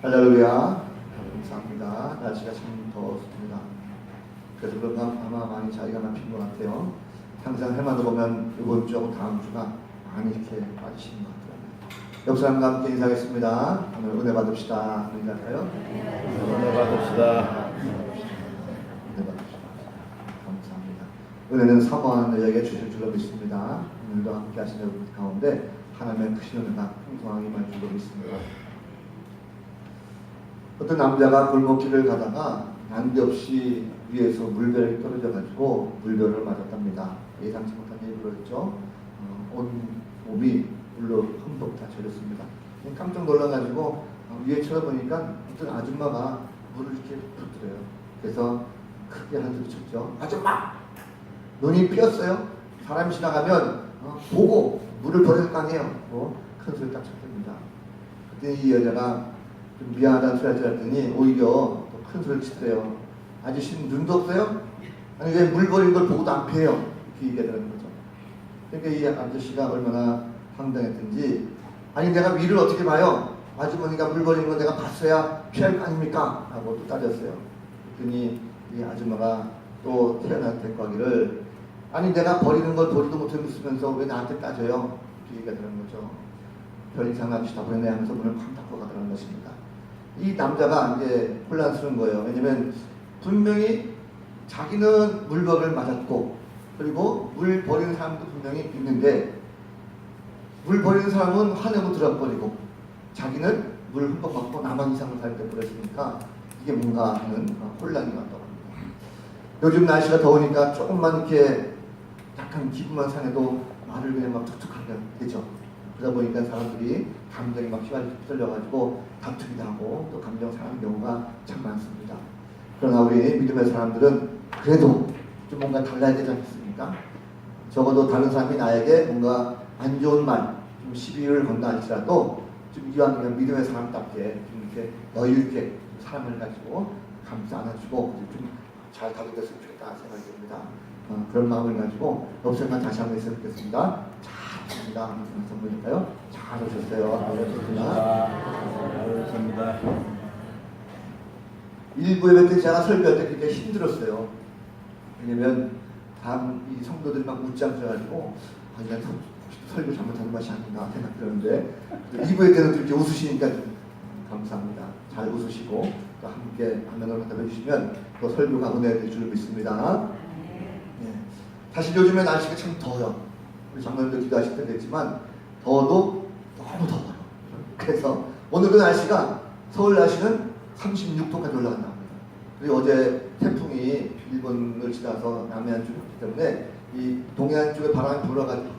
할렐루야. 감사합니다. 날씨가 참 더웠습니다. 그래서 그런가 아마 많이 자리가 막힌 것 같아요. 항상 해마다 보면 이번 주하고 다음 주가 많이 이렇게 빠지시는 것 같더라고요. 옆 사람과 함께 인사하겠습니다. 오늘 은혜 받읍시다. 인사할까요? 은혜 받읍시다. 은혜 받읍시다. 감사합니다. 은혜는 사모하는 자에게 주실 줄로 믿습니다. 오늘도 함께 하시는 여러분 가운데 하나님의 크신 은혜가 풍성하게 임할 줄로 믿습니다. 어떤 남자가 골목길을 가다가 난데없이 위에서 물별이 떨어져가지고 물별을 맞았답니다. 예상치 못한 일이 벌어졌죠. 온 몸이 물로 흠뻑 다 젖었습니다. 깜짝 놀라가지고 위에 쳐다보니까 어떤 아줌마가 물을 이렇게 붓더래요. 그래서 크게 한소리 쳤죠. 아줌마! 눈이 피었어요? 사람이 지나가면 보고 물을 버릴 거 아니에요. 큰 소리 딱 쳤답니다. 그때 이 여자가 좀 미안하다는 소리 하지 않더니 오히려 더 큰 소리 치더래요. 아저씨는 눈도 없어요? 아니 왜 물 버린 걸 보고도 안 피해요? 이렇게 얘기하더라는 거죠. 그러니까 이 아저씨가 얼마나 황당했든지 아니 내가 위를 어떻게 봐요? 아주머니가 물 버린 거 내가 봤어야 피할 거 아닙니까? 라고 또 따졌어요. 그랬더니 이 아줌마가 또 태어난 대꾸하기를 아니 내가 버리는 걸 보지도 못하면서 왜 나한테 따져요? 이렇게 얘기하더라는 거죠. 별 이상한 아저씨 다 보냈네 하면서 문을 쾅 닫고 가더라는 것입니다. 이 남자가 이제 혼란스러운 거예요. 왜냐면 분명히 자기는 물벌을 맞았고 그리고 물 버리는 사람도 분명히 있는데 물 버리는 사람은 화내고 들어버리고 자기는 물 흠뻑 받고 나만 이상을 살때 버렸으니까 이게 뭔가 하는 혼란이 왔다고 합니다. 요즘 날씨가 더우니까 조금만 이렇게 약간 기분만 상해도 말을 그냥 막 툭툭하게 되죠. 그러다 보니까 사람들이 감정이 막 휘말려가지고 다투기도 하고 또 감정 상하는 경우가 참 많습니다. 그러나 우리 믿음의 사람들은 그래도 좀 뭔가 달라야 되지 않겠습니까? 적어도 다른 사람이 나에게 뭔가 안 좋은 말, 좀 시비를 건다 할지라도 좀 이왕 그냥 믿음의 사람답게 좀 이렇게 여유 있게 사람을 가지고 감싸 안아주고 좀 잘 다루겠으면 좋겠다 생각이 듭니다. 그런 마음을 가지고 옆사람과 다시 한번 했으면 좋겠습니다. 잘하셨습니다. 한번 선물일까요? 잘하셨어요. 잘하셨습니다. 일부 예배 때 제가 설교할 때 굉장히 힘들었어요. 왜냐면 이 성도들이 막 웃지 않아가지고 난 설교 잘못하는 것이 아닌가 생각들었는데 2부 때는 이렇게 웃으시니까 좀 감사합니다. 잘 웃으시고 또 함께 안면을 갖다 해주시면 또 설교가 은혜될 줄 믿습니다. 네. 사실 요즘에 날씨가 참 더워요. 우리 장로님도 기도하실 때 됐지만 더워도 너무 더워요. 그래서 오늘도 날씨가 서울 날씨는 36도까지 올라간다 합니다. 그리고 어제 태풍이 일본을 지나서 남해안 쪽에 있기 때문에 이 동해안 쪽에 바람이 불어가지고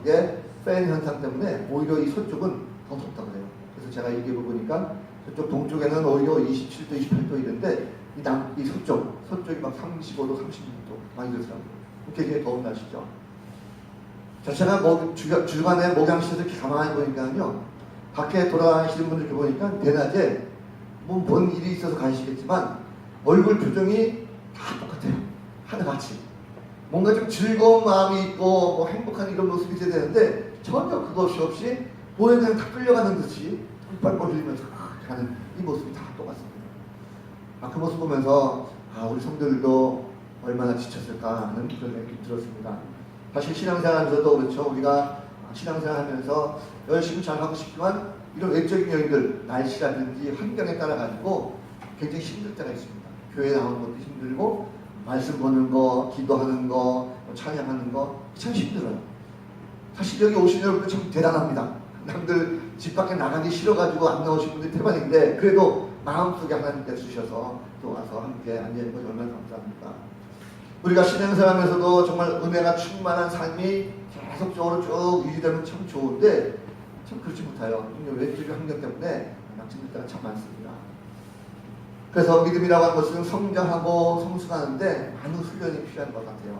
팬 현상 때문에 오히려 이 서쪽은 더 덥다고 해요. 그래서 제가 얘기해 보니까 저쪽 동쪽에는 오히려 27도, 28도 이런데 이 서쪽이 막 35도, 36도 많이 그렇더라고요. 굉장히 더운 날씨죠. 자, 제가 주간에 목양실에서 이렇게 가만히 보니까요, 밖에 돌아다니시는 분들 이렇게 보니까 대낮에 뭔 일이 있어서 가시겠지만 얼굴 표정이 다 똑같아요. 하나같이. 뭔가 좀 즐거운 마음이 있고 뭐 행복한 이런 모습이 있어야 되는데 전혀 그것이 없이 뭐에 그냥 다 끌려가는 듯이 뻘뻘 흘리면서 가는 이 모습이 다 똑같습니다. 그 모습 보면서 우리 성도들도 얼마나 지쳤을까 하는 그런 생각이 들었습니다. 사실 신앙생활하면서도 그렇죠. 우리가 신앙생활하면서 열심히 잘 하고 싶지만 이런 외적인 요인들, 날씨라든지 환경에 따라 가지고 굉장히 힘들 때가 있습니다. 교회 나오는 것도 힘들고 말씀 보는 거, 기도하는 거, 찬양하는 거 참 힘들어요. 사실 여기 오신 여러분들 참 대단합니다. 남들 집 밖에 나가기 싫어가지고 안 나오신 분들이 대반인데 그래도 마음속에 하나님께서 주셔서 또 와서 함께 앉아있는 것이 얼마나 감사합니까? 우리가 신앙생활하면서도 정말 은혜가 충만한 삶이 계속적으로 쭉 유지되면 참 좋은데 참 그렇지 못해요. 외적인 환경 때문에 낙심될 때가 참 많습니다. 그래서 믿음이라고 하는 것은 성장하고 성숙하는데 많은 훈련이 필요한 것 같아요.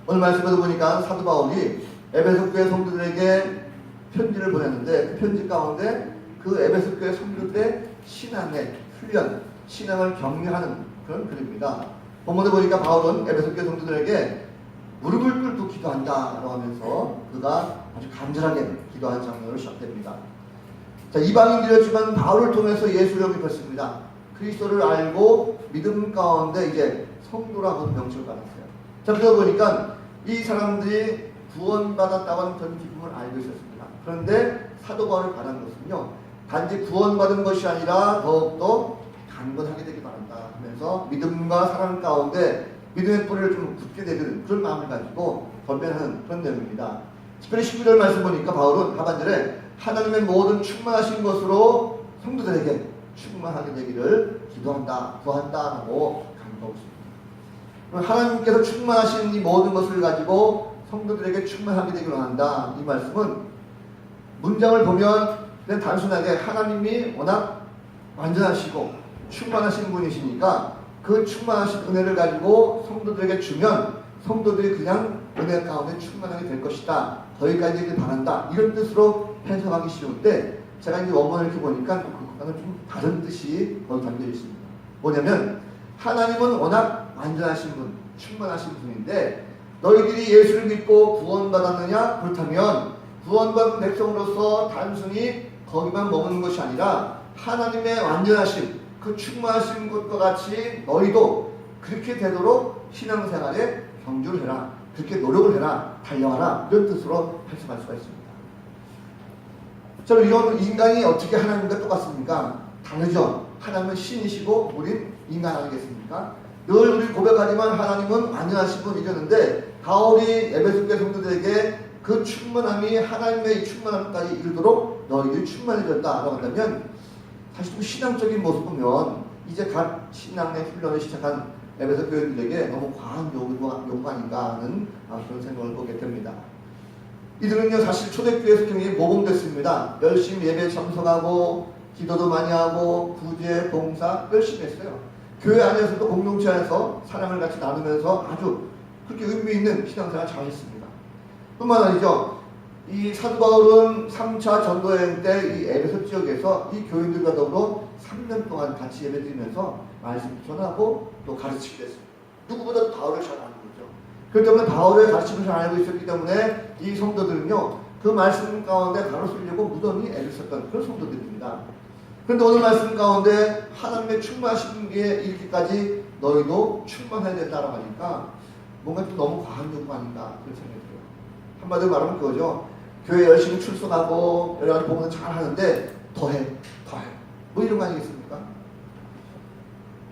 오늘 말씀에도 보니까 사도 바울이 에베소 교회 성도들에게 편지를 보냈는데 그 편지 가운데 그 에베소 교회 성도들의 신앙의 훈련, 신앙을 격려하는 그런 글입니다. 본문에 보니까 바울은 에베소 교회 성도들에게 무릎을 꿇고 기도한다라고 하면서 그가 아주 간절하게 기도하는 장면으로 시작됩니다. 자, 이방인들이었지만 바울을 통해서 예수를 영접했습니다. 그리스도를 알고 믿음 가운데 이제 성도라고 명칭을 받았어요. 자, 그러다 보니까 이 사람들이 구원받았다고 하는 그런 기쁨을 알고 있었습니다. 그런데 사도 바울을 바란 것은요, 단지 구원받은 것이 아니라 더욱더 강건하게 되기 바란다 하면서 믿음과 사랑 가운데 믿음의 뿌리를 좀 굳게 되는 그런 마음을 가지고 권면하는 그런 내용입니다. 특별히 19절 말씀 보니까 바울은 하반절에 하나님의 모든 충만하신 것으로 성도들에게 충만하게 되기를 기도한다, 구한다 하고 강조하고 있습니다. 하나님께서 충만하신 이 모든 것을 가지고 성도들에게 충만하게 되기를 원한다. 이 말씀은 문장을 보면 그냥 단순하게 하나님이 워낙 완전하시고 충만하신 분이시니까 그 충만하신 은혜를 가지고 성도들에게 주면 성도들이 그냥 은혜 가운데 충만하게 될 것이다. 거기까지 바란다. 이런 뜻으로 해석하기 쉬운데 제가 이제 원문을 이렇게 보니까 그거는 좀 다른 뜻이 거기 담겨 있습니다. 뭐냐면 하나님은 워낙 완전하신 분, 충만하신 분인데 너희들이 예수를 믿고 구원받았느냐? 그렇다면 구원받은 백성으로서 단순히 거기만 머무는 것이 아니라 하나님의 완전하신 그 충만하신 것과 같이 너희도 그렇게 되도록 신앙생활에 경주를 해라. 그렇게 노력을 해라. 달려가라. 이런 뜻으로 해석할 수가 있습니다. 저는 이런 인간이 어떻게 하나님과 똑같습니까? 다르죠. 하나님은 신이시고 우린 인간 아니겠습니까? 늘 우리 고백하지만 하나님은 완전하신 분이셨는데 바울이 에베소교회 성도들에게 그 충만함이 하나님의 충만함까지 이르도록 너희들이 충만해졌다라고 한다면 사실 좀 신앙적인 모습 보면 이제 갓 신앙의 훈련을 시작한 에베소 교인들에게 너무 과한 요구가 아닌가 하는 그런 생각을 보게 됩니다. 이들은요 사실 초대교회에서 굉장히 모범됐습니다. 열심히 예배에 참석하고 기도도 많이 하고 구제, 봉사 열심히 했어요. 교회 안에서도 공동체 안에서 사랑을 같이 나누면서 아주 그렇게 의미 있는 신앙생활을 잘 했습니다. 뿐만 아니죠. 이 사도 바울은 3차 전도여행 때 이 에베소 지역에서 이 교인들과 더불어 3년 동안 같이 예배드리면서 말씀 전하고 또 가르치기도 했습니다. 누구보다도 바울을 잘 아는 거죠. 그렇기 때문에 바울의 가르침을 잘 알고 있었기 때문에 이 성도들은요 그 말씀 가운데 바로 쓰려고 무던히 애를 썼던 그런 성도들입니다. 그런데 오늘 말씀 가운데 하나님의 충만하신 게 이렇게까지 너희도 충만해야 된다고 하니까 뭔가 좀 너무 과한 요구 아닌가 그런 생각이 들어요. 한마디로 말하면 그거죠. 교회 열심히 출석하고 여러 가지 공부는 잘 하는데 더해 뭐 이런 거 아니겠습니까?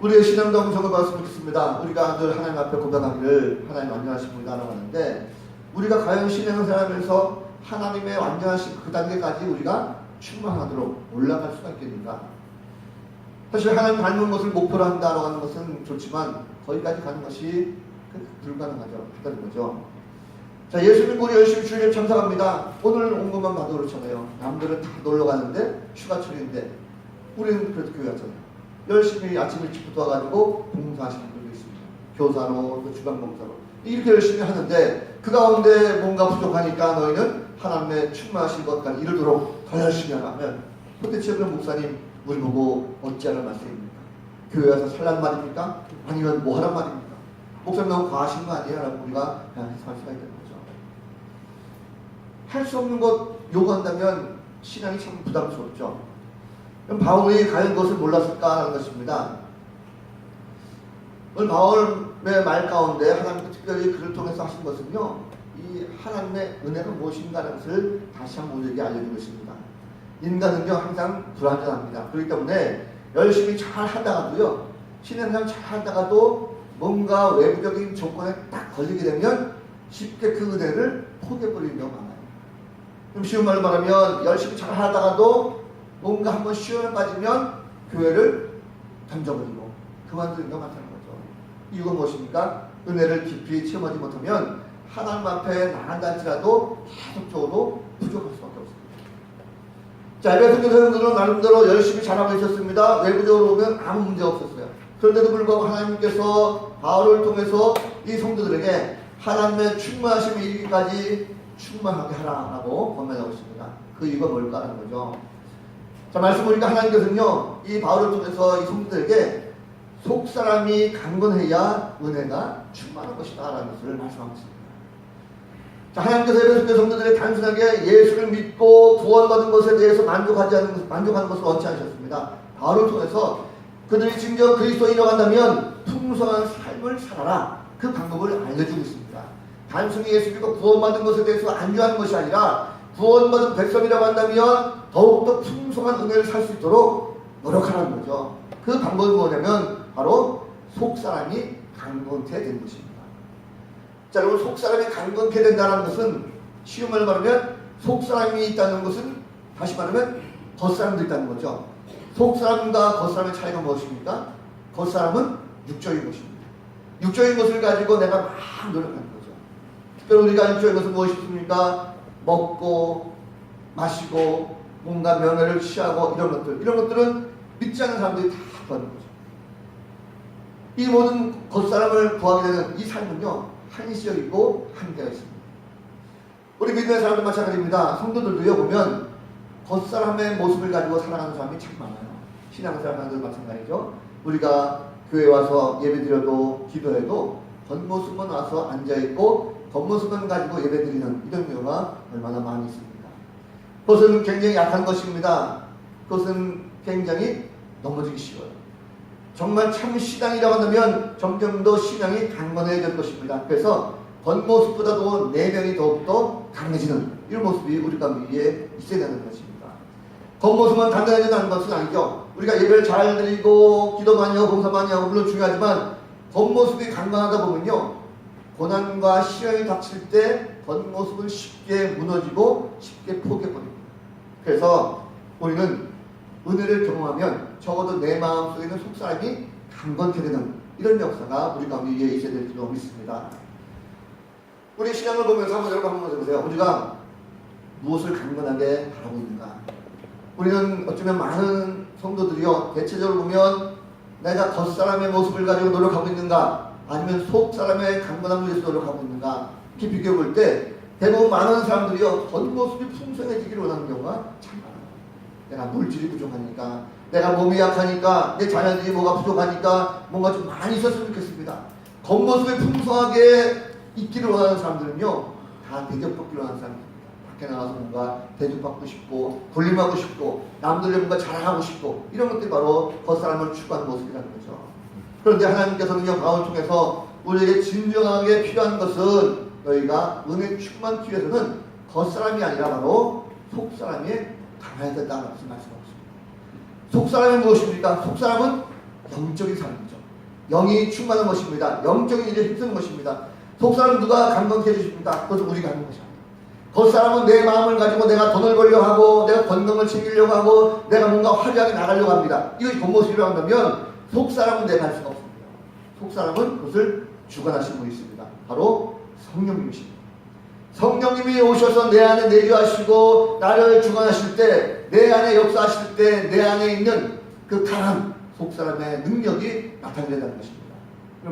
우리의 신앙도 구성을 받았으면 좋겠습니다. 우리가 늘 하나님 앞에 고백하기를 하나님 완전하신 분이다라고 하는데 우리가 과연 신앙생활하면서 하나님의 완전하신 그 단계까지 우리가 충만하도록 올라갈 수가 있겠는가? 사실 하나님 닮은 것을 목표로 한다라고 하는 것은 좋지만 거기까지 가는 것이 불가능하죠. 하다는 거죠. 자, 예수 믿고 우리 열심히 주일에 참석합니다. 오늘 온 것만 봐도 그렇잖아요. 남들은 다 놀러 가는데 휴가철인데 우리는 그래도 교회 왔잖아요. 열심히 아침 일찍부터 와가지고 봉사하시는 분들도 있습니다. 교사로 또 주방봉사로 이렇게 열심히 하는데 그 가운데 뭔가 부족하니까 너희는 하나님의 충만하신 것까지 이르도록 더 열심히 하라면 도대체 그런 목사님 우리 보고 어찌하는 말씀입니까? 교회 와서 살란 말입니까? 아니면 뭐 하란 말입니까? 목사님 너무 과하신 거 아니에요? 라고 우리가 그냥 해석할 수가 있는 거죠. 할 수 없는 것 요구한다면 신앙이 참 부담스럽죠. 그럼 바울이 과연 그것을 몰랐을까 하는 것입니다. 오늘 바울의 말 가운데 하나님께서 특별히 그를 통해서 하신 것은요, 이 하나님의 은혜가 무엇인가 하는 것을 다시 한번 우리에게 알려준 것입니다. 인간은요 항상 불완전합니다. 그렇기 때문에 열심히 잘 하다가도요, 신앙생활 잘 하다가도 뭔가 외부적인 조건에 딱 걸리게 되면 쉽게 그 은혜를 포기해버리는 경우가 많아요. 좀 쉬운 말로 말하면 열심히 잘 하다가도 뭔가 한번 시험에 빠지면 교회를 던져버리고 그만두는 경우가 많다는 거죠. 이유가 무엇입니까? 은혜를 깊이 체험하지 못하면 하나님 앞에 나간다 할지라도 계속적으로 부족할 수밖에 없습니다. 자, 에베소 교회들은 나름대로 열심히 잘하고 있었습니다. 외부적으로 보면 아무 문제 없었어요. 그런데도 불구하고 하나님께서 바울을 통해서 이 성도들에게 하나님의 충만하심에 이르기까지 충만하게 하라라고 권면하고 있습니다. 그 이유가 뭘까 하는 거죠. 자, 말씀 보니까 하나님께서는요 이 바울을 통해서 이 성도들에게 속사람이 강건해야 은혜가 충만한 것이다 라는 것을 말씀하고 있습니다. 자, 하나님께서 에베소 교회 성도들이 단순하게 예수를 믿고 구원받은 것에 대해서 만족하는 것을 원치 않으셨습니다. 바울을 통해서 그들이 진정 그리스도인으로 간다면 풍성한 삶을 살아라. 그 방법을 알려주고 있습니다. 단순히 예수 믿고 구원받은 것에 대해서 안주하는 것이 아니라 구원받은 백성이라고 한다면 더욱더 풍성한 은혜를 살 수 있도록 노력하라는 거죠. 그 방법이 뭐냐면 바로 속사람이 강건케 되는 것입니다. 자, 여러분, 속사람이 강건케 된다는 것은 쉬운 말로 말하면 속사람이 있다는 것은 다시 말하면 겉사람도 있다는 거죠. 속사람과 겉사람의 차이가 무엇입니까? 겉사람은 육적인 것입니다. 육적인 것을 가지고 내가 막 노력하는 거죠. 특별히 우리가 육적인 것은 무엇입니까? 먹고 마시고 뭔가 명예를 취하고 이런 것들은 믿지 않는 사람들이 다 하는 거죠. 이 모든 겉사람을 구하게 되는 이 삶은요, 한시적이고 한계가 있습니다. 우리 믿는 사람들 마찬가지입니다. 성도들도요, 보면 겉사람의 모습을 가지고 살아가는 사람이 참 많아요. 신앙생활도 마찬가지죠. 우리가 교회 와서 예배드려도 기도해도 겉모습만 와서 앉아있고 겉모습만 가지고 예배드리는 이런 경우가 얼마나 많이 있습니다. 그것은 굉장히 약한 것입니다. 그것은 굉장히 넘어지기 쉬워요. 정말 참 신앙이라고 한다면 점점 더 신앙이 강건해질 것입니다. 그래서 겉모습보다도 내면이 더욱더 강해지는 이런 모습이 우리 가운데 있어야 되는 것입니다. 겉모습만 단단해진다는 것은 아니죠. 우리가 예배를 잘 드리고 기도 많이 하고 봉사 많이 하고 물론 중요하지만 겉모습이 강건하다 보면요, 고난과 시련이 닥칠 때 겉모습은 쉽게 무너지고 쉽게 포기해버립니다. 그래서 우리는 은혜를 경험하면 적어도 내 마음속에 있는 속사람이 강건케 되는 이런 역사가 우리 가운데 있어야 될 줄로 믿습니다. 우리 신앙을 보면서 한번 해보세요. 우리가 무엇을 강건하게 바라고 있는가? 우리는 어쩌면 많은 성도들이요, 대체적으로 보면 내가 겉사람의 모습을 가지고 노력하고 있는가, 아니면 속사람의 강건함을 위해서 노력하고 있는가, 이렇게 비교해 볼 때 대부분 많은 사람들이요, 겉모습이 풍성해지기를 원하는 경우가 참 많아요. 내가 물질이 부족하니까, 내가 몸이 약하니까, 내 자녀들이 뭐가 부족하니까 뭔가 좀 많이 있었으면 좋겠습니다. 겉모습이 풍성하게 있기를 원하는 사람들은요, 다 대접받기를 원하는 사람들입니다. 밖에 나가서 뭔가 대접받고 싶고 군림하고 싶고 남들이 뭔가 자랑하고 싶고 이런 것들이 바로 겉사람을 추구하는 모습이라는 거죠. 그런데 하나님께서는요, 바울을 통해서 우리에게 진정하게 필요한 것은 너희가 은혜 충만하기 위해서는 겉사람이 아니라 바로 속사람이 강해야 된다는 말씀하고 있습니다. 속사람이 무엇입니까? 속사람은 영적인 사람이죠. 영이 충만한 것입니다. 영적인 일에 힘쓰는 것입니다. 속사람은 누가 강건케 해주십니까? 그것은 우리가 하는 것입니다. 겉사람은 내 마음을 가지고 내가 돈을 벌려고 하고 내가 건강을 챙기려고 하고 내가 뭔가 화려하게 나가려고 합니다. 이것이 겉모습이라고 한다면 속사람은 내가 할 수가 없습니다. 속사람은 그것을 주관하신 분이 있습니다. 바로 성령님이십니다. 성령님이 오셔서 내 안에 내주하시고 나를 주관하실 때, 내 안에 역사하실 때 내 안에 있는 그 강한 속사람의 능력이 나타낸다는 것입니다.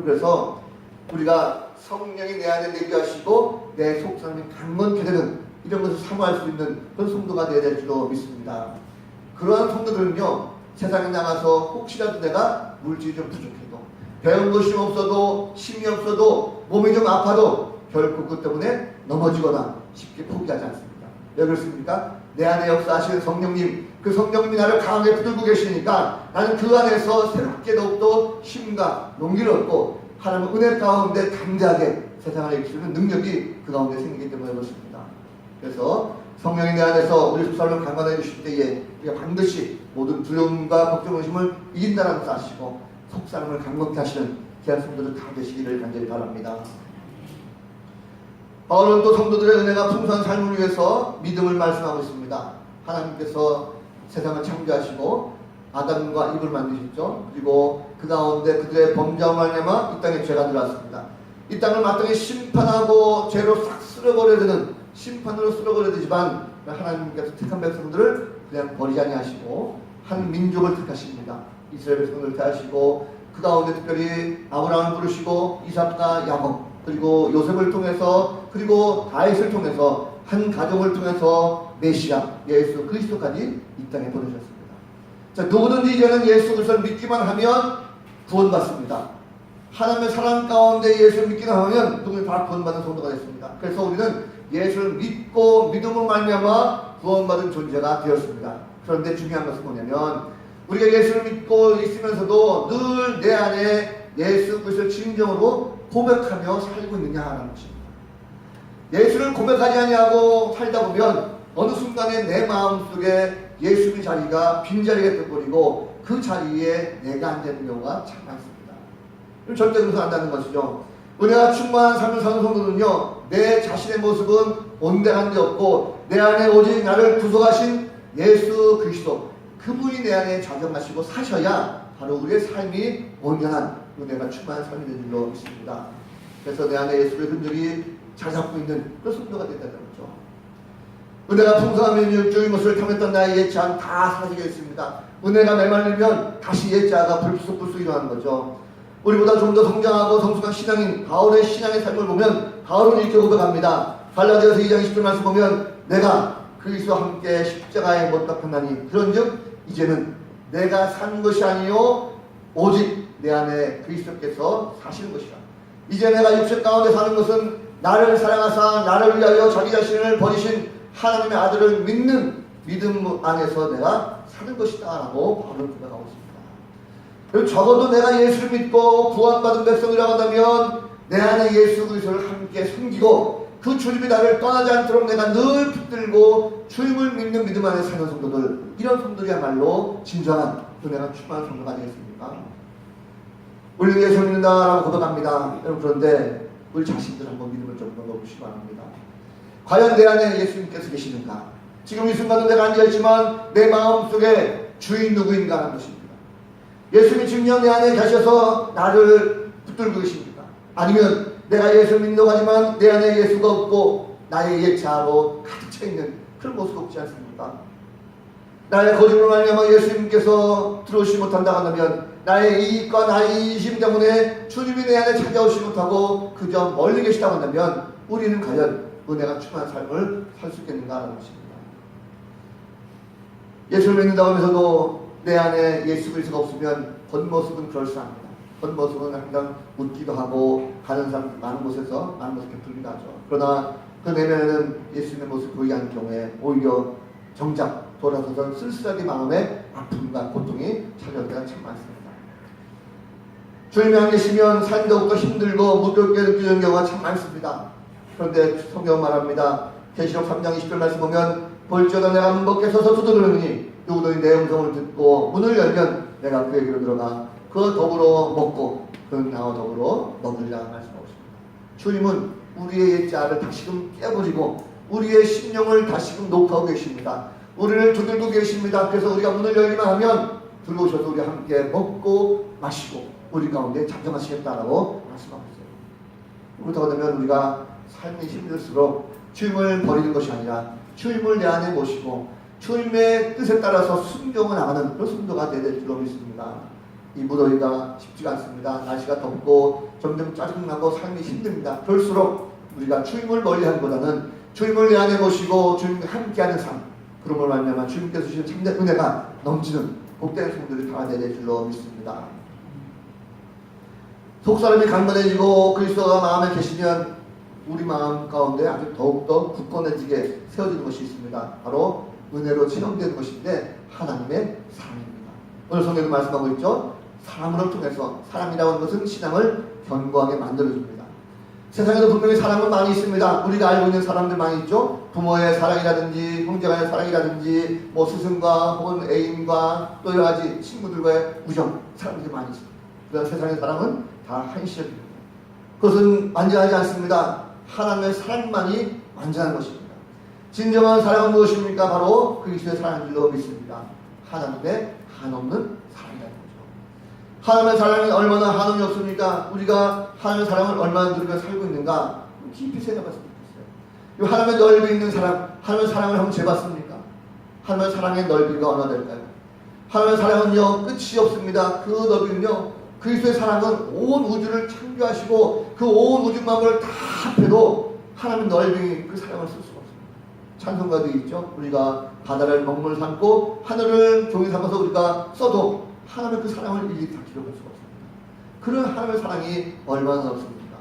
그래서 우리가 성령이 내 안에 내주하시고 내 속사람이 강건케 되는 이런 것을 사모할 수 있는 그런 성도가 되어야 될 줄로 믿습니다. 그러한 성도들은요, 세상에 나가서 혹시라도 내가 물질이 좀 부족해도, 배운 것이 없어도, 힘이 없어도, 몸이 좀 아파도 결코 그것 때문에 넘어지거나 쉽게 포기하지 않습니다. 왜 그렇습니까? 내 안에 역사하시는 성령님, 그 성령님이 나를 강하게 붙들고 계시니까 나는 그 안에서 새롭게 더욱더 힘과 용기를 얻고 하나님의 은혜 가운데 담대하게 세상을 이기는 능력이 그 가운데 생기기 때문에 그렇습니다. 그래서 성령이 내 안에서 우리 속사람을 강건해 주실 때에 우리가 반드시 모든 두려움과 걱정, 의심을 이긴다는 것을 아시고 속사람을 강건케 하시는 귀한 성도들 다 되시기를 간절히 바랍니다. 바울은 또 성도들의 은혜가 풍성한 삶을 위해서 믿음을 말씀하고 있습니다. 하나님께서 세상을 창조하시고 아담과 이브를 만드셨죠. 그리고 그 가운데 그들의 범죄와 말미암아 이 땅에 죄가 들어왔습니다. 이 땅을 마땅히 심판하고 죄로 싹 쓸어버려야 되는, 심판으로 쓸어버려야 되지만 하나님께서 택한 백성들을 그냥 버리지 아니하시고 한 민족을 택하십니다. 이스라엘 백성들을 택하시고 그 가운데 특별히 아브라함을 부르시고 이삭과 야곱, 그리고 요셉을 통해서, 그리고 다윗을 통해서, 한 가정을 통해서 메시아 예수 그리스도까지 이 땅에 보내셨습니다. 자, 누구든지 이제는 예수 그리스도를 믿기만 하면 구원받습니다. 하나님의 사랑 가운데 예수를 믿기만 하면 누구든 다 구원받는 성도가 됐습니다. 그래서 우리는 예수를 믿고 믿음으로 말미암아 구원받은 존재가 되었습니다. 그런데 중요한 것은 뭐냐면 우리가 예수를 믿고 있으면서도 늘 내 안에 예수 그리스도를 진정으로 고백하며 살고 있느냐라는 것입니다. 예수를 고백하지 아니하고 살다 보면 어느 순간에 내 마음속에 예수의 자리가 빈자리가 되어버리고 그 자리에 내가 앉아있는 경우가 참 많습니다. 절대 그래서 안 된다는 것이죠. 은혜가 충만한 삶을 사는 성도는요, 내 자신의 모습은 온당한 데 없고 내 안에 오직 나를 구속하신 예수 그리스도, 그분이 내 안에 작용하시고 사셔야 바로 우리의 삶이 온전한 은혜가 충만한 삶이 되는 줄로 믿습니다. 그래서 내 안에 예수의 흔적이 잘 잡고 있는 그런 성도가 된다는 거죠. 은혜가 풍성하면 육적인 것을 탐했던 나의 옛자는 다 사라지겠습니다. 은혜가 메말리면 다시 옛자가 불쑥불쑥 일어나는 거죠. 우리보다 좀 더 성장하고 성숙한 신앙인 바울의 신앙의 삶을 보면 바울은 이렇게 고백합니다. 갈라디아서 2장 20절 말씀 보면 내가 그리스도와 함께 십자가에 못 박혔나니 그런즉 이제는 내가 산 것이 아니요 오직 내 안에 그리스도께서 사시는 것이라. 이제 내가 육체 가운데 사는 것은 나를 사랑하사 나를 위하여 자기 자신을 버리신 하나님의 아들을 믿는 믿음 안에서 내가 사는 것이다 라고 바울은 고백하고 있습니다. 그리고 적어도 내가 예수를 믿고 구원받은 백성이라고 한다면 내 안에 예수 그리스도를 함께 섬기고 그 주님이 나를 떠나지 않도록 내가 늘 붙들고 주님을 믿는 믿음 안에 사는 성도들, 이런 성도들이야말로 진정한 은혜가 충만한 성도가 아니겠습니까? 우리는 예수를 믿는다라고 고백합니다. 여러분, 그런데 우리 자신들 한번 믿음을 좀 넣어보시기 바랍니다. 과연 내 안에 예수님께서 계시는가? 지금 이 순간도 내가 앉아있지만 내 마음속에 주인 누구인가 하는 것입니다. 예수님이 지금 내 안에 계셔서 나를 붙들고 계십니까? 아니면 내가 예수를 믿는다고 하지만 내 안에 예수가 없고 나의 옛 자아로 가득 차 있는 그런 모습 없지 않습니까? 나의 거짓말로 말미암아 예수님께서 들어오시지 못한다고 한다면 나의 이익과 나의 이심 때문에 주님이 내 안에 찾아오시지 못하고 그저 멀리 계시다고 한다면 우리는 과연 은혜가 충만한 삶을 살 수 있겠는가 하는 것입니다. 예수를 믿는다고 하면서도 내 안에 예수 그리스도가 없으면 겉모습은 그럴싸합니다. 겉모습은 항상 웃기도 하고 가는 사람 많은 곳에서 많은 모습 베풀기도 하죠. 그러나 그 내면에는 예수님의 모습 보이지 않는 경우에 오히려 정작 돌아서서 쓸쓸하게 마음에 아픔과 고통이 찾아올 때가 참 많습니다. 주님이 안 계시면 삶이 더욱더 힘들고 무겁게 느끼는 경우가 참 많습니다. 그런데 성경 말합니다. 계시록 3장 20절 말씀 보면 볼지어다 내가 문 밖에 서서 두드리니 누구든지 내 음성을 듣고 문을 열면 내가 그에게로 들어가 그 더불어 먹고 그 나와 더불어 먹으리라 말씀하고 있습니다. 주님은 우리의 옛자를 다시금 깨버리고 우리의 심령을 다시금 녹하고 계십니다. 우리를 두들고 계십니다. 그래서 우리가 문을 열기만 하면 들어오셔서 우리와 함께 먹고 마시고 우리 가운데 작정하시겠다라고 말씀하고 있어요. 그렇다고 하면 우리가 삶이 힘들수록 주님을 버리는 것이 아니라 주님을 내 안에 모시고 주님의 뜻에 따라서 순종을 나가는 그런 순도가 되야 될 줄로 믿습니다. 이 무더위가 쉽지가 않습니다. 날씨가 덥고 점점 짜증나고 삶이 힘듭니다. 그럴수록 우리가 주님을 멀리하기보다는 주님을 내 안에 모시고 주님과 함께하는 삶, 그런 걸 말미암아 주님께서 주신 참된 은혜가 넘치는 복된 성도들이 다 되야 될 줄로 믿습니다. 속사람이 강건해지고 그리스도가 마음에 계시면 우리 마음 가운데 아주 더욱더 굳건해지게 세워지는 것이 있습니다. 바로 은혜로 체험되는 것인데 하나님의 사랑입니다. 오늘 성경도 말씀하고 있죠. 사랑을 통해서, 사랑이라고 하는 것은 신앙을 견고하게 만들어줍니다. 세상에도 분명히 사랑은 많이 있습니다. 우리가 알고 있는 사람들 많이 있죠. 부모의 사랑이라든지 형제간의 사랑이라든지 뭐 스승과 혹은 애인과 또 여러 가지 친구들과의 우정, 사람들이 많이 있습니다. 그러나 세상의 사랑은 다 한시적입니다. 그것은 완전하지 않습니다. 하나님의 사랑만이 완전한 것입니다. 진정한 사랑은 무엇입니까? 바로 그리스도의 사랑인 줄로 믿습니다. 하나님의 한없는 사랑이라는 거죠. 하나님의 사랑이 얼마나 한없이 없습니까? 우리가 하나님의 사랑을 얼마나 누리며 살고 있는가 깊이 생각했으면 좋겠어요. 이 하나님의 넓이 있는 사랑, 하나님의 사랑을 한번 재봤습니까? 하나님의 사랑의 넓이가 얼마나 될까요? 하나님의 사랑은요 끝이 없습니다. 그 넓이는요, 그리스도의 사랑은 온 우주를 창조하시고 그 온 우주 만물을 다 합해도 하나님의 넓이 그 사랑을 쓸 수가 없습니다. 찬송가도 있죠. 우리가 바다를 먹물 삼고 하늘을 종이 삼아서 우리가 써도 하나님의 그 사랑을 일일이 다 기록할 수가 없습니다. 그런 하나님의 사랑이 얼마나 넓습니까?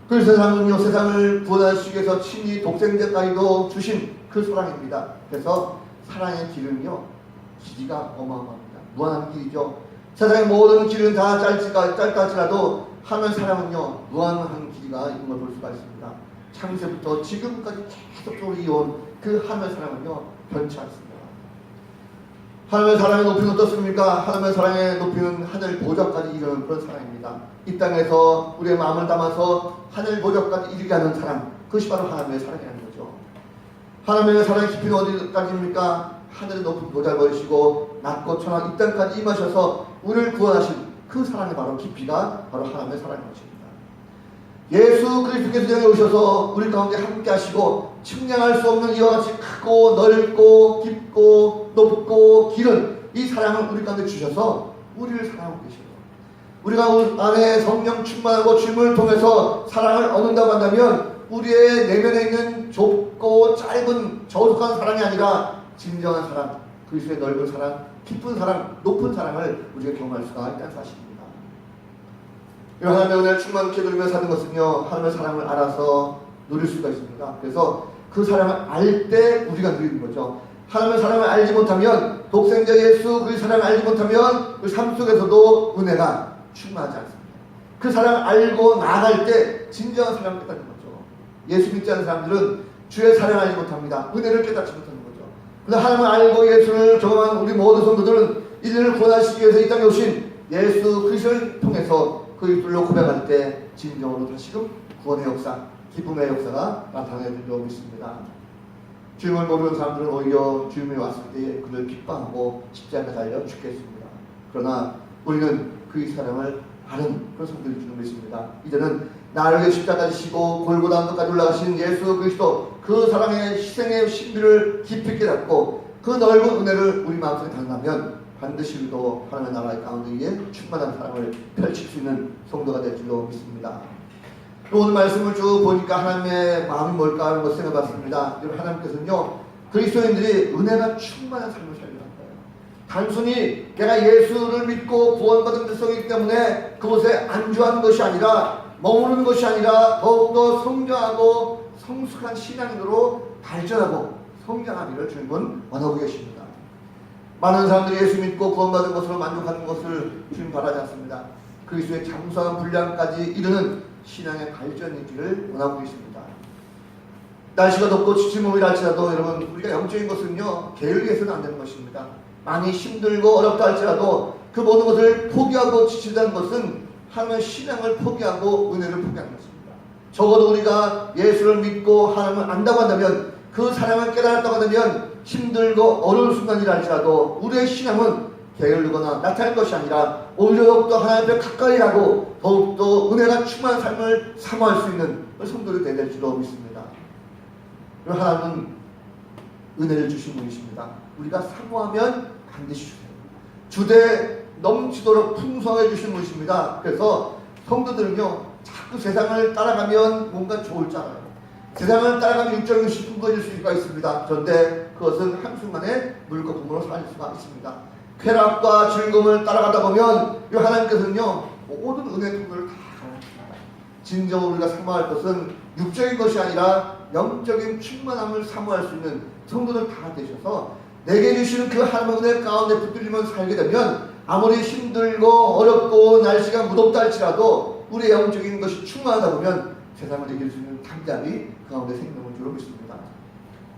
그 세상은요, 세상을 구원하시기 위해서 친히 독생자까지도 주신 그 사랑입니다. 그래서 사랑의 길은요, 길이가 어마어마합니다. 무한한 길이죠. 세상의 모든 길은 다 짧다 할지라도 하나님의 사랑은요, 무한한 길이가 있는 걸 볼 수가 있습니다. 창세부터 지금까지 계속적으로 이어온 그 하나님의 사랑은요, 변치 않습니다. 하나님의 사랑의 높이는 어떻습니까? 하나님의 사랑의 높이는 하늘 보좌까지 이르는 그런 사랑입니다. 이 땅에서 우리의 마음을 담아서 하늘 보좌까지 이르게 하는 사랑, 그것이 바로 하나님의 사랑이라는 거죠. 하나님의 사랑의 깊이는 어디까지입니까? 하늘의 높은 보좌를 버리시고 낮고 천한 이 땅까지 임하셔서 우리를 구원하신 그 사랑의 바로 깊이가 바로 하나님의 사랑인 것입니다. 예수 그리스도께서 세상에 오셔서 우리 가운데 함께 하시고 측량할 수 없는 이와 같이 크고 넓고 깊고 높고 길은 이 사랑을 우리 가운데 주셔서 우리를 사랑하고 계시고, 우리가 안에 성령 충만하고 주님을 통해서 사랑을 얻는다고 한다면 우리의 내면에 있는 좁고 짧은 저속한 사랑이 아니라 진정한 사랑, 그리스도의 넓은 사랑, 깊은 사랑, 높은 사랑을 우리가 경험할 수가 있다는 사실입니다. 하나님의 은혜를 충만케 누리며 사는 것은요, 하나님의 사랑을 알아서 누릴 수가 있습니다. 그래서 그 사랑을 알 때 우리가 누리는 거죠. 하나님의 사랑을 알지 못하면, 독생자 예수 그 사랑을 알지 못하면 그 삶 속에서도 은혜가 충만하지 않습니다. 그 사랑을 알고 나아갈 때 진정한 사랑을 깨닫는 거죠. 예수 믿지 않는 사람들은 주의 사랑을 알지 못합니다. 은혜를 깨닫지 못하는 거죠. 그러나 하나님을 알고 예수를 경험한 우리 모든 성도들은 이들을 구원하시기 위해서 이 땅에 오신 예수 그리스도를 통해서 그 입술로 고백할 때 진정으로 다시금 구원의 역사, 기쁨의 역사가 나타내리려고 믿습니다. 주님을 모르는 사람들은 오히려 주님이 왔을 때 그를 핍박하고 십자가에 달려 죽겠습니다. 그러나 우리는 그의 사랑을 아는 그런 성도들이 주는 것입니다. 이제는 나를 위해 십자가까지 지시고 골고다 언덕까지 올라가신 예수 그리스도 그 사랑의 희생의 신비를 깊이 깨닫고 그 넓은 은혜를 우리 마음속에 담으면 반드시 우리도 하나님의 나라의 가운데에 충만한 사랑을 펼칠 수 있는 성도가 될 줄로 믿습니다. 오늘 말씀을 쭉 보니까 하나님의 마음이 뭘까 하는 것을 생각해봤습니다. 하나님께서는요, 그리스도인들이 은혜가 충만한 삶을 살려고 한다. 단순히 내가 예수를 믿고 구원받은 백성이기 때문에 그곳에 안주하는 것이 아니라, 머무르는 것이 아니라 더욱더 성장하고 성숙한 신앙으로 발전하고 성장하기를 주님은 원하고 계십니다. 많은 사람들이 예수 믿고 구원받은 것으로 만족하는 것을 주님 바라지 않습니다. 그리스도의 장수한 분량까지 이르는 신앙의 발전이 있기를 원하고 계십니다. 날씨가 덥고 지친 몸이라 할지라도 여러분, 우리가 영적인 것은요, 게을리해서는 안 되는 것입니다. 많이 힘들고 어렵다 할지라도 그 모든 것을 포기하고 지치다는 것은 하나님의 신앙을 포기하고 은혜를 포기하는 것입니다. 적어도 우리가 예수를 믿고 하나님을 안다고 한다면, 그 사랑을 깨달았다고 한다면 힘들고 어려운 순간이라 할지라도 우리의 신앙은 게을르거나 나타날 것이 아니라 오히려 더욱더 하나님 앞에 가까이 하고 더욱더 은혜가 충만한 삶을 사모할 수 있는 성도들이 되어야 될 줄로 믿습니다. 그리고 하나님은 은혜를 주신 분이십니다. 우리가 사모하면 반드시 주세요. 주되 넘치도록 풍성하게 주신 분이십니다. 그래서 성도들은요, 자꾸 세상을 따라가면 뭔가 좋을 줄 알아요. 세상을 따라가면 육적인 것이 풍부해질 수가 있습니다. 그런데 그것은 한순간에 물거품으로 사라질 수가 있습니다. 쾌락과 즐거움을 따라가다 보면 하나님께서는요, 모든 은혜 통로를 다 가르칩니다. 진정으로 우리가 사모할 것은 육적인 것이 아니라 영적인 충만함을 사모할 수 있는 성도들 다 되셔서 내게 주시는 그 하나님의 은혜 가운데 붙들리면서 살게 되면 아무리 힘들고 어렵고 날씨가 무덥다 할지라도 우리의 영적인 것이 충만하다 보면 세상을 이길 수 있는 담대함이 그 가운데 생명을 주로 믿습니다.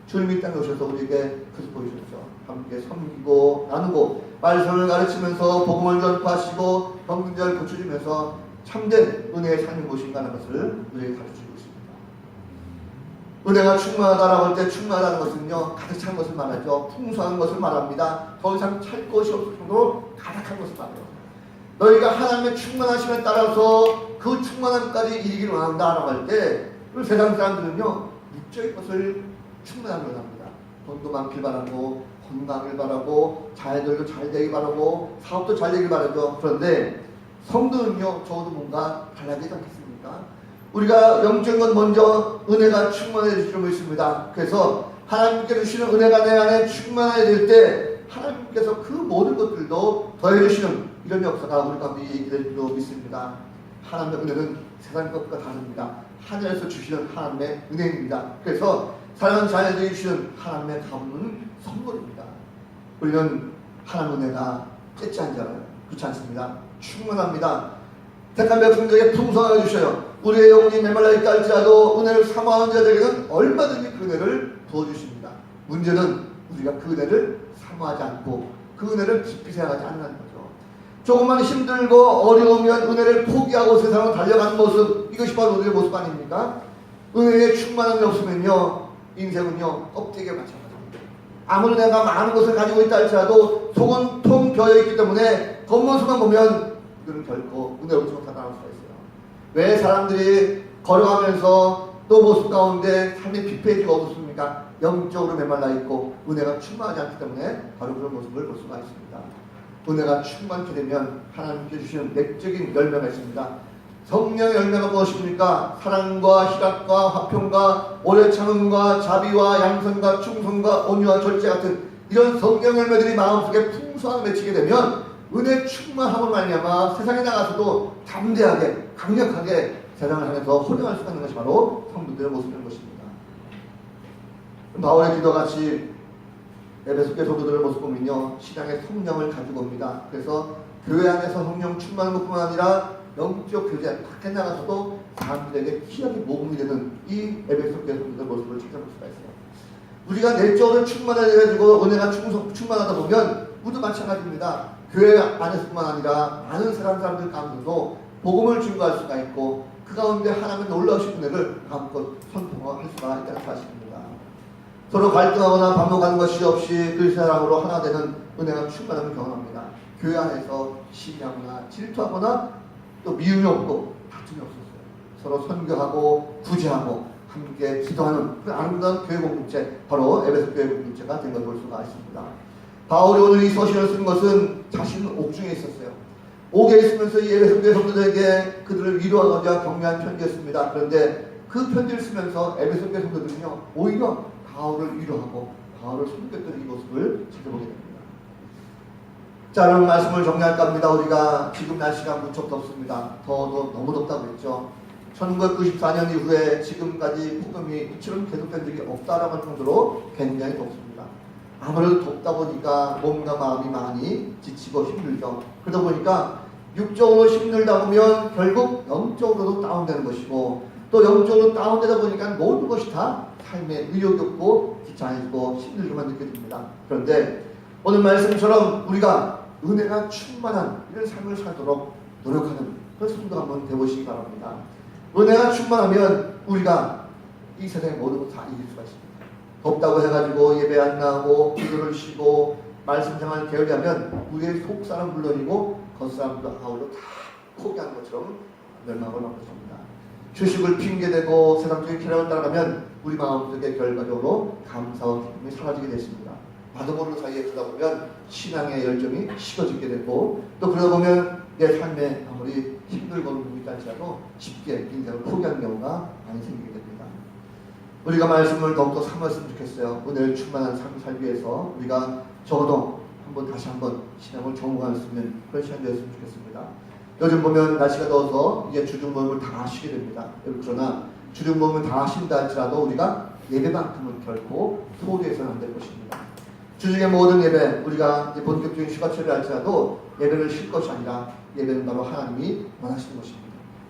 주님이 땅에 오셔서 우리에게 그것을 보여주셨죠. 함께 섬기고 나누고 말씀을 가르치면서 복음을 전파하시고 병든자를 고쳐주면서 참된 은혜의 삶이 무엇인가 하는 것을 우리에게 가르쳐주고 있습니다. 은혜가 충만하다라고 할 때 충만하다는 것은요, 가득 찬 것을 말하죠. 풍성한 것을 말합니다. 더 이상 찰 것이 없을 정도로 가득한 것을 말해요. 너희가 하나님의 충만하심에 따라서 그 충만함까지 이르기를 원한다라고 할 때 세상 사람들은요, 육적인 것을 충만함을 원합니다. 돈도 많길 바라고 건강을 바라고 자녀들도 잘 되길 바라고 사업도 잘 되길 바라죠. 그런데 성도는요, 적어도 뭔가 달라지지 않겠습니까? 우리가 영적인 건 먼저 은혜가 충만해질 줄 믿습니다. 그래서 하나님께 주시는 은혜가 내 안에 충만해질 때 하나님께서 그 모든 것들도 더해주시는 이런 역사가 우리 가운데 얘기될 줄로 믿습니다. 하나님의 은혜는 세상 것과 다릅니다. 하늘에서 주시는 하나님의 은혜입니다. 그래서 사랑하는 자녀들이 주시는 하나님의 가문은 선물입니다. 우리는 하나님 은혜가 째지 않잖아요. 그렇지 않습니다. 충만합니다. 택한 백성들에게 풍성하게 주셔요. 우리의 영혼이 메말라 있다 할지라도 은혜를 사모하는 자들에게는 얼마든지 그 은혜를 부어주십니다. 문제는 우리가 그 은혜를 사모하지 않고 그 은혜를 깊이 생각하지 않는다는 거죠. 조금만 힘들고 어려우면 은혜를 포기하고 세상으로 달려가는 모습, 이것이 바로 우리의 모습 아닙니까? 은혜에 충만함이 없으면요, 인생은요 껍데기에 마찬가지입니다. 아무리 내가 많은 것을 가지고 있다 할지라도 속은 통 비어있기 때문에 겉모습만 보면 이거는 결코 은혜롭지 못하다는 수가 있어요. 왜 사람들이 걸어가면서 또 모습 가운데 삶의 피폐해지가 없습니까? 영적으로 메말라 있고 은혜가 충만하지 않기 때문에 바로 그런 모습을 볼 수가 있습니다. 은혜가 충만케 되면 하나님께 주시는 내적인 열매가 있습니다. 성령의 열매가 무엇입니까? 사랑과 희락과 화평과 오래 참음과 자비와 양선과 충성과 온유와 절제 같은 이런 성령 열매들이 마음속에 풍성하게 맺히게 되면 은혜 충만함으로 말미암아 세상에 나가서도 담대하게 강력하게 세상을 향해서 헌정할 수가 있는 것이 바로 성도들의 모습인 것입니다. 바울의 기도같이 에베소 교회 성도들의 모습 보면요, 신앙의 성령을 가지고 옵니다. 그래서 교회 안에서 성령 충만한 것뿐만 아니라 영적 교제 밖에 나가서도 사람들에게 희락의 모범이 되는 이 에베소 교회 성도들의 모습을 찾아볼 수가 있어요. 우리가 내적으로 충만해가지고 은혜가 충만하다 보면 모두 마찬가지입니다. 교회 안에서뿐만 아니라 많은 사람들 가운데도 복음을 증거할 수가 있고 그 가운데 하나님의 놀라우신 은혜를 마음껏 선포할 수가 있다는 사실입니다. 서로 갈등하거나 반목하는 것이 없이 그 사랑으로 하나 되는 은혜가 충만함을 경험합니다. 교회 안에서 시기하거나 질투하거나 또 미움이 없고 다툼이 없었어요. 서로 선교하고 구제하고 함께 기도하는 그 아름다운 교회 공동체, 바로 에베소 교회 공동체가 된 걸 볼 수가 있습니다. 바울이 오늘 이 서신을 쓴 것은 자신은 옥중에 있었어요. 옥에 있으면서 이 에베소 교회 성도들에게 그들을 위로하고자 격려한 편지였습니다. 그런데 그 편지를 쓰면서 에베소 교회 성도들은요, 오히려 바울을 위로하고 바울을 섬겼던 이 모습을 지켜보게 됩니다. 짧은 말씀을 정리할까 합니다. 우리가 지금 날씨가 무척 덥습니다. 더워도 너무 덥다고 했죠. 1994년 이후에 지금까지 폭염이 이처럼 계속된 적이 없다라고 할 정도로 굉장히 덥습니다. 아무래도 덥다 보니까 몸과 마음이 많이 지치고 힘들죠. 그러다 보니까 육적으로 힘들다 보면 결국 영적으로도 다운되는 것이고, 또 영적으로 다운되다 보니까 모든 것이 다 삶에 의욕이 없고 귀찮아지고 힘들게만 느껴집니다. 그런데 오늘 말씀처럼 우리가 은혜가 충만한 이런 삶을 살도록 노력하는 그런 성도 한번 되어보시기 바랍니다. 은혜가 충만하면 우리가 이 세상의 모든 것 다 이길 수가 있습니다. 덥다고 해가지고 예배 안 나오고 기도를 쉬고 말씀 생활을 게을리하면 우리의 속사람 물론이고 겉사람도 아울러 다 포기하는 것처럼 멸망을 얻게 됩니다. 휴식을 핑계대고 세상적인 쾌락을 따라가면 우리 마음속에 결과적으로 감사와 기쁨이 사라지게 됐습니다. 나도 모르는 사이에 그러다 보면 신앙의 열정이 식어지게 되고, 또 그러다 보면 내 삶에 아무리 힘들고 어려움이 있다 할지라도 쉽게 인생을 포기하는 경우가 많이 생기게 됩니다. 우리가 말씀을 더욱더 삼았으면 좋겠어요. 은혜를 충만한 삶을 살기 위해서 우리가 적어도 다시 한번 신앙을 정복할 수 있는 그런 시간이 되었으면 좋겠습니다. 요즘 보면 날씨가 더워서 이제 주중 모임을 다 하시게 됩니다. 그러나 주중 모임을 다 하신다 할지라도 우리가 예배만큼은 결코 소홀히해서는 안 될 것입니다. 주중의 모든 예배, 우리가 이제 본격적인 휴가철을 할지라도 예배를 쉴 것이 아니라 예배는 바로 하나님이 원하시는 것입니다.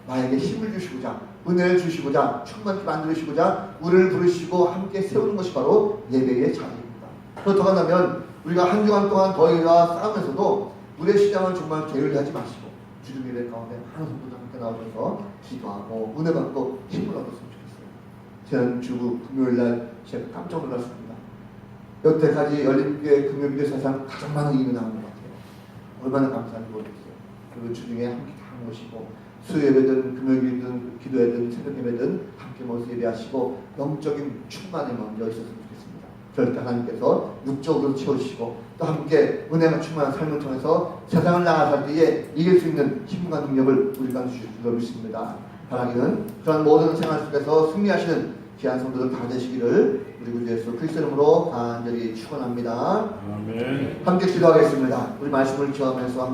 나에게 힘을 주시고자, 은혜를 주시고자, 충만히 만드시고자 우리를 부르시고 함께 세우는 것이 바로 예배의 자리입니다. 그렇다고 한다면 우리가 한 주간 동안 더위와 싸우면서도 우리의 신앙을 정말 게을리하지 마시고 주중 예배 가운데 많은 성도들 함께 나오셔서 기도하고 은혜 받고 힘을 얻었으면 좋겠어요. 지난주 금요일날 제가 깜짝 놀랐습니다. 여태까지 열린교회 금요일에 사상 가장 많은 일이 나온 것 같아요. 얼마나 감사한지 모르겠어요. 그리고 주중에 함께 다 모시고 수요예배든 금요일이든 기도회든 새벽예배든 함께 모여서 예배하시고 영적인 충만이 먼저 있었으면 좋겠습니다. 그럴 때 하나님께서 육적으로 채우시고 또 함께 은혜가 충만한 삶을 통해서 세상을 나아갈 때에 이길 수 있는 힘과 능력을 우리가 주실 줄 믿습니다. 바라기는 그런 모든 생활 속에서 승리하시는 귀한 성도들 다 되시기를 우리 구주 예수 그리스도 이름으로 간절히 축원합니다. 아멘. 함께 기도하겠습니다. 우리 말씀을 기도하면서